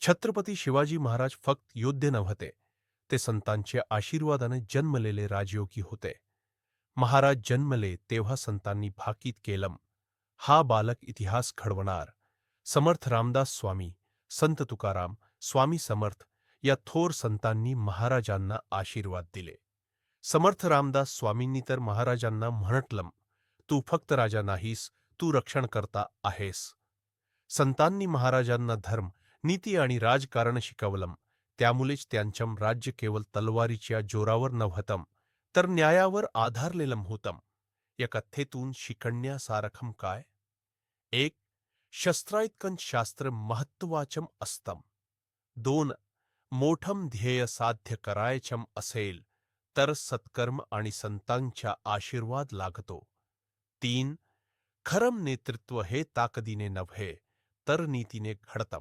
छत्रपती शिवाजी महाराज फक्त योद्धे नव्हते, ते संतांच्या आशीर्वादाने जन्मलेले राजयोगी होते. महाराज जन्मले तेव्हा संतांनी भाकीत केलम, हा बालक इतिहास घडवणार. समर्थ रामदास स्वामी, संत तुकाराम, स्वामी समर्थ या थोर संतांनी महाराजांना आशीर्वाद दिले. समर्थ रामदास स्वामींनी तर महाराजांना म्हटलं, तू फक्त राजा नाहीस, तू रक्षणकर्ता आहेस. संतांनी महाराजांना धर्म, नीती आणि राजकारण शिकवलं. त्यामुळेच त्यांचं राज्य केवळ तलवारीच्या जोरावर नव्हतं, तर न्यायावर आधारलेलं होतं. या कथेतून शिकण्यासारखं काय? एक, शस्त्राइतकं शास्त्र महत्वाचं असतं. 2, मोठं ध्येय साध्य करायचं असेल तर सत्कर्म आणि संतांचा आशीर्वाद लागतो. 3, खरं नेतृत्व हे ताकदीने नव्हे तर नीतीने घडतं.